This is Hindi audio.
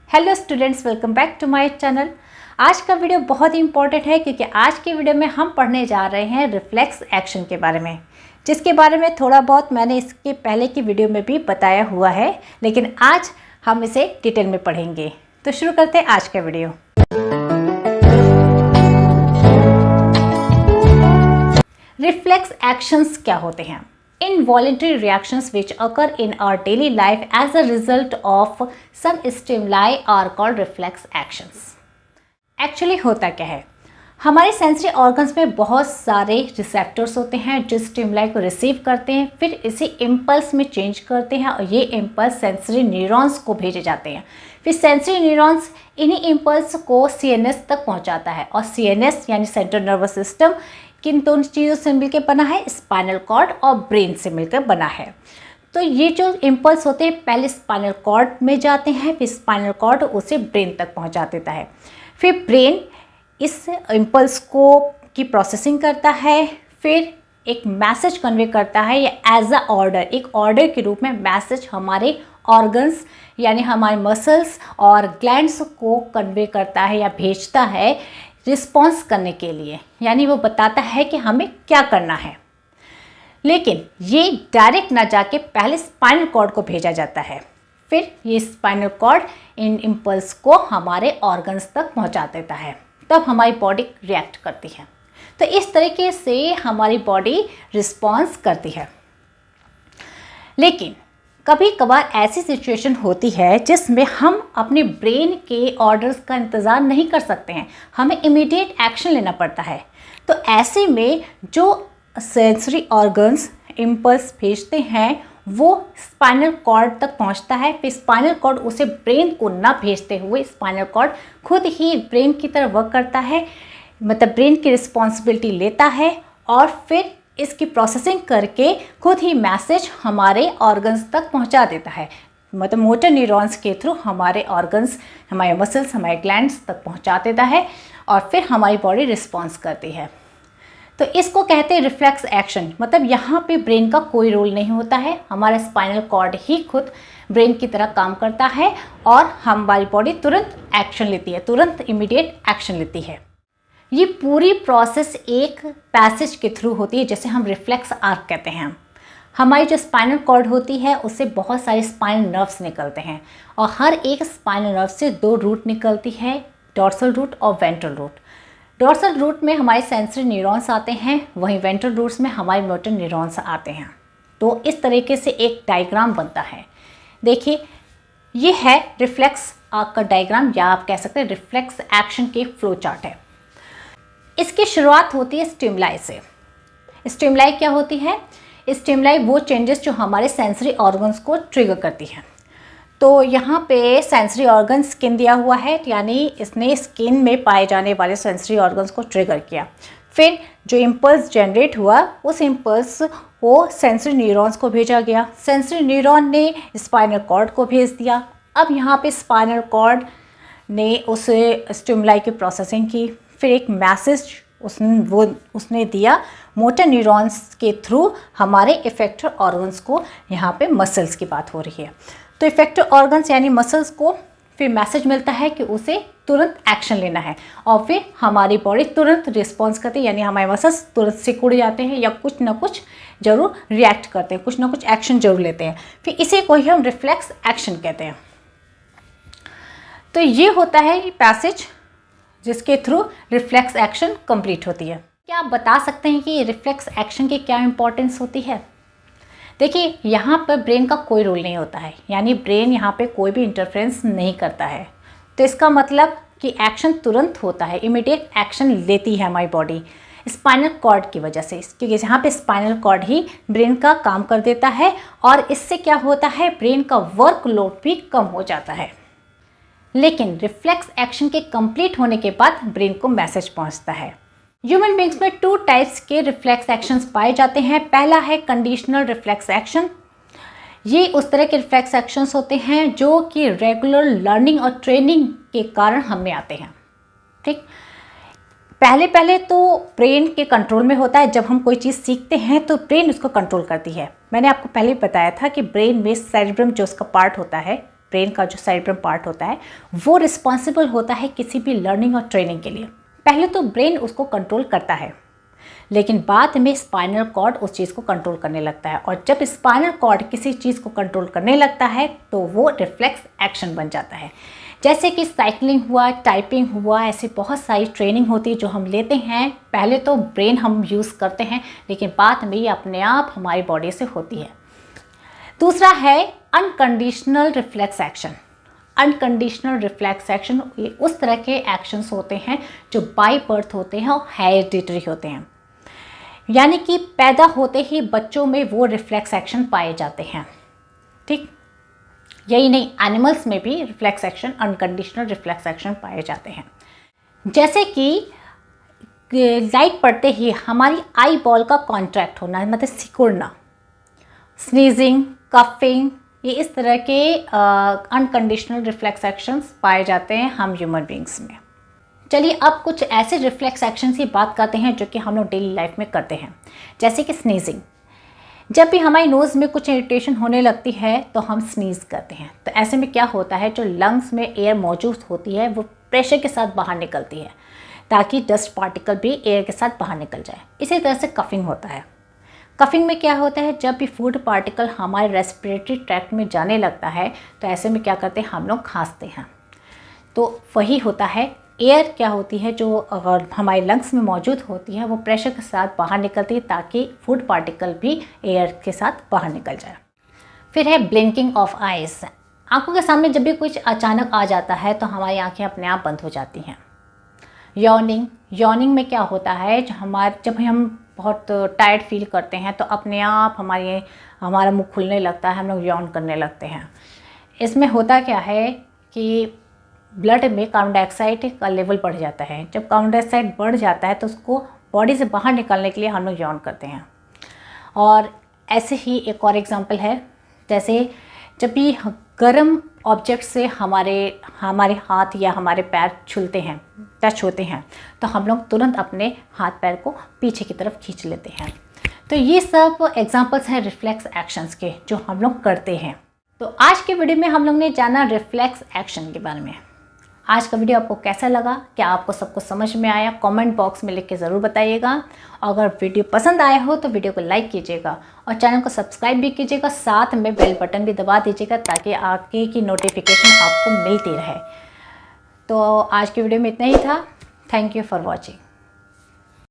Hello students, welcome back to my channel. आज का वीडियो बहुत ही इंपॉर्टेंट है क्योंकि आज के वीडियो में हम पढ़ने जा रहे हैं रिफ्लेक्स एक्शन के बारे में, जिसके बारे में थोड़ा बहुत मैंने इसके पहले की वीडियो में भी बताया हुआ है, लेकिन आज हम इसे डिटेल में पढ़ेंगे। तो शुरू करते हैं आज का वीडियो। रिफ्लेक्स एक्शंस क्या होते हैं? Involuntary reactions which occur in our daily life as a result of some stimuli are called reflex actions. Actually होता क्या है? हमारे सेंसरी ऑर्गन्स में बहुत सारे रिसेप्टर्स होते हैं जो स्टिमुलाई को रिसीव करते हैं, फिर इसे इम्पल्स में चेंज करते हैं और ये इम्पल्स सेंसरी न्यूरॉन्स को भेजे जाते हैं। फिर सेंसरी न्यूरॉन्स इन्हीं इम्पल्स को सीएनएस तक पहुंचाता है और सीएनएस यानी सेंट्रल नर्वस सिस्टम किन दोनों चीज़ों से मिलकर बना है? स्पाइनल कॉर्ड और ब्रेन से मिलकर बना है। तो ये जो इम्पल्स होते हैं पहले स्पाइनल कॉर्ड में जाते हैं, फिर स्पाइनल कॉर्ड उसे ब्रेन तक पहुंचा देता है। फिर ब्रेन इस इम्पल्स को की प्रोसेसिंग करता है, फिर एक मैसेज कन्वे करता है या एज अ ऑर्डर, एक ऑर्डर के रूप में मैसेज हमारे ऑर्गन्स यानी हमारे मसल्स और ग्लैंड्स को कन्वे करता है या भेजता है रिस्पॉन्स करने के लिए, यानी वो बताता है कि हमें क्या करना है। लेकिन ये डायरेक्ट ना जाके पहले स्पाइनल कॉर्ड को भेजा जाता है, फिर ये स्पाइनल कॉर्ड इन इम्पल्स को हमारे ऑर्गन्स तक पहुंचा देता है, तब हमारी बॉडी रिएक्ट करती है। तो इस तरीके से हमारी बॉडी रिस्पॉन्स करती है। लेकिन कभी कभार ऐसी सिचुएशन होती है जिसमें हम अपने ब्रेन के ऑर्डर्स का इंतज़ार नहीं कर सकते हैं, हमें इमीडिएट एक्शन लेना पड़ता है। तो ऐसे में जो सेंसरी ऑर्गन्स इम्पल्स भेजते हैं वो स्पाइनल कॉर्ड तक पहुंचता है, फिर स्पाइनल कॉर्ड उसे ब्रेन को ना भेजते हुए स्पाइनल कॉर्ड खुद ही ब्रेन की तरह वर्क करता है, मतलब ब्रेन की रिस्पॉन्सिबिलिटी लेता है और फिर इसकी प्रोसेसिंग करके खुद ही मैसेज हमारे ऑर्गन्स तक पहुंचा देता है, मतलब मोटर न्यूरॉन्स के थ्रू हमारे ऑर्गन्स, हमारे मसल्स, हमारे ग्लैंड्स तक पहुंचा देता है और फिर हमारी बॉडी रिस्पॉन्स करती है। तो इसको कहते हैं रिफ्लेक्स एक्शन। मतलब यहाँ पे ब्रेन का कोई रोल नहीं होता है, हमारा स्पाइनल कॉर्ड ही खुद ब्रेन की तरह काम करता है और हमारी बॉडी तुरंत एक्शन लेती है, तुरंत इमीडिएट एक्शन लेती है। ये पूरी प्रोसेस एक पैसेज के थ्रू होती है जिसे हम रिफ्लेक्स आर्क कहते हैं। हमारी जो स्पाइनल कॉर्ड होती है उससे बहुत सारे स्पाइनल नर्व्स निकलते हैं और हर एक स्पाइनल नर्व से दो रूट निकलती है, डॉर्सल रूट और वेंट्रल रूट। डॉर्सल रूट में हमारे सेंसरी न्यूरॉन्स आते हैं, वहीं वेंट्रल रूट्स में हमारे मोटर न्यूरॉन्स आते हैं। तो इस तरीके से एक डायग्राम बनता है। देखिए, ये है रिफ्लेक्स आर्क का डायग्राम, या आप कह सकते हैं रिफ्लेक्स एक्शन के फ्लो चार्ट है। इसकी शुरुआत होती है स्टिमुलाई से। स्टिमुलाई क्या होती है? स्टिमुलाई वो चेंजेस जो हमारे सेंसरी ऑर्गन्स को ट्रिगर करती हैं। तो यहाँ पे सेंसरी ऑर्गन स्किन दिया हुआ है, यानी इसने स्किन में पाए जाने वाले सेंसरी ऑर्गन्स को ट्रिगर किया। फिर जो इम्पल्स जनरेट हुआ उस इम्पल्स को सेंसरी न्यूरॉन्स को भेजा गया, सेंसरी न्यूरॉन ने स्पाइनल कॉर्ड को भेज दिया। अब यहाँ पे स्पाइनल कॉर्ड ने उस स्टिमुलाई की प्रोसेसिंग की, फिर एक मैसेज उसने दिया मोटर न्यूरॉन्स के थ्रू हमारे इफेक्टर ऑर्गन्स को। यहाँ पे मसल्स की बात हो रही है, तो इफेक्टर ऑर्गन्स यानी मसल्स को फिर मैसेज मिलता है कि उसे तुरंत एक्शन लेना है और फिर हमारी बॉडी तुरंत रिस्पॉन्स करती है, यानी हमारे मसल्स तुरंत सिकुड़ जाते हैं या कुछ ना कुछ जरूर रिएक्ट करते हैं, कुछ ना कुछ एक्शन जरूर लेते हैं। फिर इसे को ही हम रिफ्लेक्स एक्शन कहते हैं। तो ये होता है पैसेज जिसके थ्रू रिफ्लेक्स एक्शन कंप्लीट होती है। क्या आप बता सकते हैं कि रिफ्लेक्स एक्शन की क्या इंपॉर्टेंस होती है? देखिए, यहाँ पर ब्रेन का कोई रोल नहीं होता है, यानी ब्रेन यहाँ पे कोई भी इंटरफेरेंस नहीं करता है। तो इसका मतलब कि एक्शन तुरंत होता है, इमीडिएट एक्शन लेती है हमारी बॉडी स्पाइनल कॉर्ड की वजह से, क्योंकि यहाँ पे स्पाइनल कॉर्ड ही ब्रेन का काम कर देता है और इससे क्या होता है, ब्रेन का वर्कलोड भी कम हो जाता है। लेकिन रिफ्लेक्स एक्शन के कंप्लीट होने के बाद ब्रेन को मैसेज पहुंचता है। ह्यूमन बींग्स में 2 टाइप्स के रिफ्लेक्स एक्शंस पाए जाते हैं। पहला है कंडीशनल रिफ्लेक्स एक्शन। ये उस तरह के रिफ्लेक्स एक्शंस होते हैं जो कि रेगुलर लर्निंग और ट्रेनिंग के कारण हमें आते हैं। ठीक, पहले तो ब्रेन के कंट्रोल में होता है। जब हम कोई चीज़ सीखते हैं तो ब्रेन उसको कंट्रोल करती है। मैंने आपको पहले बताया था कि ब्रेन में सेरेब्रम जो उसका पार्ट होता है, ब्रेन का जो सेरेब्रम पार्ट होता है वो रिस्पॉन्सिबल होता है किसी भी लर्निंग और ट्रेनिंग के लिए। पहले तो ब्रेन उसको कंट्रोल करता है, लेकिन बाद में स्पाइनल कॉर्ड उस चीज़ को कंट्रोल करने लगता है, और जब स्पाइनल कॉर्ड किसी चीज़ को कंट्रोल करने लगता है तो वो रिफ्लेक्स एक्शन बन जाता है। जैसे कि साइकिलिंग हुआ, टाइपिंग हुआ, ऐसी बहुत सारी ट्रेनिंग होती है जो हम लेते हैं। पहले तो ब्रेन हम यूज़ करते हैं, लेकिन बाद में ये अपने आप हमारी बॉडी से होती है। दूसरा है unconditional reflex action. Unconditional reflex action ये उस तरह के एक्शंस होते हैं जो बाय बर्थ होते हैं और हेरिडिटरी होते हैं, यानी कि पैदा होते ही बच्चों में वो रिफ्लेक्स एक्शन पाए जाते हैं। ठीक, यही नहीं, एनिमल्स में भी reflex action, unconditional reflex action पाए जाते हैं। जैसे कि लाइट पड़ते ही हमारी आई बॉल का कॉन्ट्रैक्ट होना, मतलब सिकुड़ना, स्नीजिंग, कफिंग, ये इस तरह के अनकंडीशनल रिफ्लेक्स एक्शंस पाए जाते हैं हम ह्यूमन बींग्स में। चलिए अब कुछ ऐसे रिफ्लेक्स एक्शंस की बात करते हैं जो कि हम लोग डेली लाइफ में करते हैं। जैसे कि स्नीजिंग। जब भी हमारी नोज़ में कुछ इरिटेशन होने लगती है तो हम स्नीज़ करते हैं। तो ऐसे में क्या होता है, जो लंग्स में एयर मौजूद होती है वो प्रेशर के साथ बाहर निकलती है ताकि डस्ट पार्टिकल भी एयर के साथ बाहर निकल जाए। इसी तरह से कफिंग होता है। कफिंग में क्या होता है, जब भी फूड पार्टिकल हमारे रेस्पिरेटरी ट्रैक्ट में जाने लगता है तो ऐसे में क्या करते हैं, हम लोग खांसते हैं। तो वही होता है, एयर क्या होती है जो अगर हमारे लंग्स में मौजूद होती है वो प्रेशर के साथ बाहर निकलती है ताकि फूड पार्टिकल भी एयर के साथ बाहर निकल जाए। फिर है ब्लिंकिंग ऑफ आइज़। आंखों के सामने जब भी कुछ अचानक आ जाता है तो हमारी आंखें अपने आप बंद हो जाती हैं। यॉर्निंग। यॉर्निंग में क्या होता है, जब हम बहुत टायर्ड फील करते हैं तो अपने आप हमारा मुंह खुलने लगता है, हम लोग यॉर्न करने लगते हैं। इसमें होता क्या है कि ब्लड में कार्बन डाइऑक्साइड का लेवल बढ़ जाता है। जब कार्बन डाइऑक्साइड बढ़ जाता है तो उसको बॉडी से बाहर निकालने के लिए हम लोग यॉर्न करते हैं। और ऐसे ही एक और एग्जांपल है, जैसे जब भी गर्म ऑब्जेक्ट से हमारे हाथ या हमारे पैर छूलते हैं, टच होते हैं, तो हम लोग तुरंत अपने हाथ पैर को पीछे की तरफ खींच लेते हैं। तो ये सब एग्जांपल्स हैं रिफ्लेक्स एक्शंस के जो हम लोग करते हैं। तो आज के वीडियो में हम लोग ने जाना रिफ्लेक्स एक्शन के बारे में। आज का वीडियो आपको कैसा लगा, क्या आपको सब कुछ समझ में आया, कमेंट बॉक्स में लिख के ज़रूर बताइएगा। अगर वीडियो पसंद आया हो तो वीडियो को लाइक कीजिएगा और चैनल को सब्सक्राइब भी कीजिएगा, साथ में बेल बटन भी दबा दीजिएगा ताकि आगे की नोटिफिकेशन आपको मिलती रहे। तो आज की वीडियो में इतना ही था। Thank you for watching.